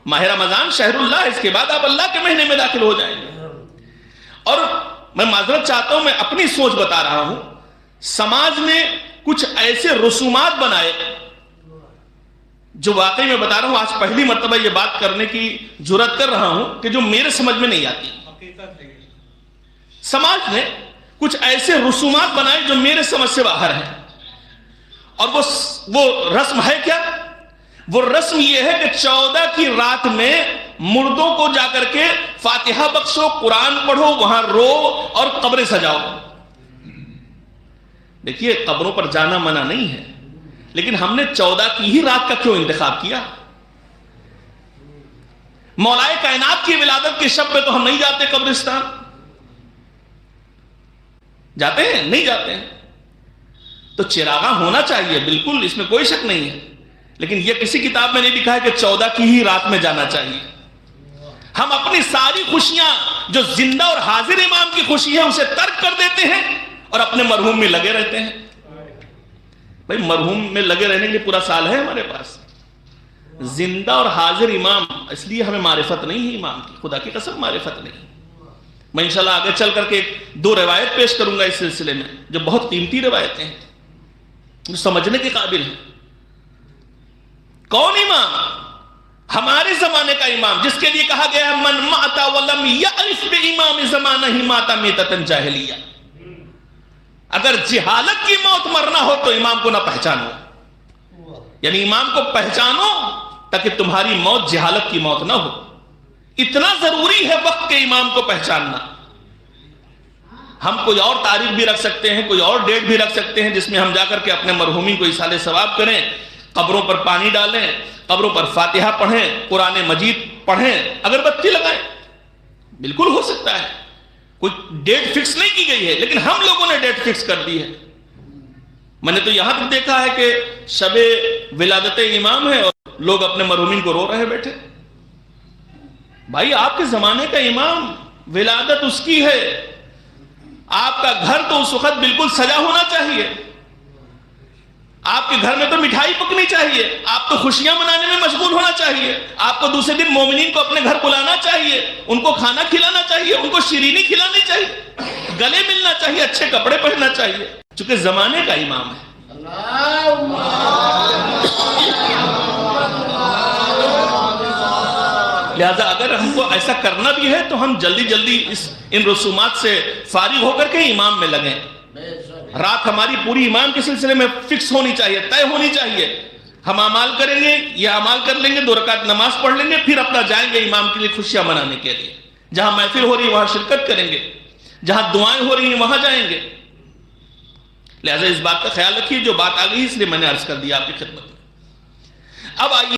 ماہ رمضان شہر اللہ، اس کے بعد آپ اللہ کے مہینے میں داخل ہو جائیں گے۔ اور میں معذرت چاہتا ہوں، میں اپنی سوچ بتا رہا ہوں، سماج نے کچھ ایسے رسومات بنائے جو واقعی میں بتا رہا ہوں، آج پہلی مرتبہ یہ بات کرنے کی جرات کر رہا ہوں کہ جو میرے سمجھ میں نہیں آتی۔ سماج نے کچھ ایسے رسومات بنائے جو میرے سمجھ سے باہر ہیں، اور وہ رسم ہے کیا؟ وہ رسم یہ ہے کہ 14 کی رات میں مردوں کو جا کر کے فاتحہ بخشو، قرآن پڑھو، وہاں رو اور قبریں سجاؤ۔ دیکھیے، قبروں پر جانا منع نہیں ہے، لیکن ہم نے 14 کی ہی رات کا کیوں انتخاب کیا؟ مولائے کائنات کی ولادت کے شب پہ تو ہم نہیں جاتے قبرستان، جاتے ہیں؟ نہیں جاتے ہیں۔ تو چراغاں ہونا چاہیے، بالکل، اس میں کوئی شک نہیں ہے، لیکن یہ کسی کتاب میں نہیں لکھا ہے کہ 14 کی ہی رات میں جانا چاہیے۔ ہم اپنی ساری خوشیاں جو زندہ اور حاضر امام کی خوشی ہے اسے ترک کر دیتے ہیں اور اپنے مرحوم میں لگے رہتے ہیں۔ بھائی، مرحوم میں لگے رہنے کے لیے پورا سال ہے ہمارے پاس۔ زندہ اور حاضر امام، اس لیے ہمیں معرفت نہیں ہے امام کی، خدا کی قسم معرفت نہیں۔ میں انشاءاللہ آگے چل کر کے 2 روایت پیش کروں گا اس سلسلے میں، جو بہت قیمتی روایتیں ہیں، جو سمجھنے کے قابل ہیں۔ کون امام؟ ہمارے زمانے کا امام، جس کے لیے کہا گیا ہے من مات ولم یعرف بامام زمانہ ہی مات میتۃ جاہلیہ۔ اگر جہالت کی موت مرنا ہو تو امام کو نہ پہچانو، یعنی امام کو پہچانو تاکہ تمہاری موت جہالت کی موت نہ ہو۔ اتنا ضروری ہے وقت کے امام کو پہچاننا۔ ہم کوئی اور تاریخ بھی رکھ سکتے ہیں، کوئی اور ڈیٹ بھی رکھ سکتے ہیں جس میں ہم جا کر کے اپنے مرحومین کو ایصال ثواب کریں، قبروں پر پانی ڈالیں، قبروں پر فاتحہ پڑھیں، قرآن مجید پڑھیں، اگربتی لگائیں، بالکل ہو سکتا ہے۔ کوئی ڈیٹ فکس نہیں کی گئی ہے، لیکن ہم لوگوں نے ڈیٹ فکس کر دی ہے۔ میں نے تو یہاں تک دیکھا ہے کہ شب ولادت امام ہے اور لوگ اپنے مرحومین کو رو رہے بیٹھے۔ بھائی، آپ کے زمانے کا امام، ولادت اس کی ہے، آپ کا گھر تو اس وقت بالکل سجا ہونا چاہیے، آپ کے گھر میں تو مٹھائی پکنی چاہیے، آپ تو خوشیاں منانے میں مشغول ہونا چاہیے، آپ کو دوسرے دن مومنین کو اپنے گھر بلانا چاہیے، ان کو کھانا کھلانا چاہیے، ان کو شیرینی کھلانی چاہیے، گلے ملنا چاہیے، اچھے کپڑے پہننا چاہیے، چونکہ زمانے کا امام ہے۔ لہذا اگر ہم کو ایسا کرنا بھی ہے تو ہم جلدی جلدی ان رسومات سے فارغ ہو کر کے امام میں لگیں۔ رات ہماری پوری امام کے سلسلے میں فکس ہونی چاہیے، طے ہونی چاہیے۔ ہم اعمال کریں گے، یہ اعمال کر لیں گے، 2 رکعت نماز پڑھ لیں گے، پھر اپنا جائیں گے امام کے لیے خوشیاں منانے کے لیے۔ جہاں محفل ہو رہی ہے وہاں شرکت کریں گے، جہاں دعائیں ہو رہی ہیں وہاں جائیں گے۔ لہذا اس بات کا خیال رکھیے، جو بات آ گئی اس لیے میں نے عرض کر دیا آپ کی خدمت میں۔ اب آئیے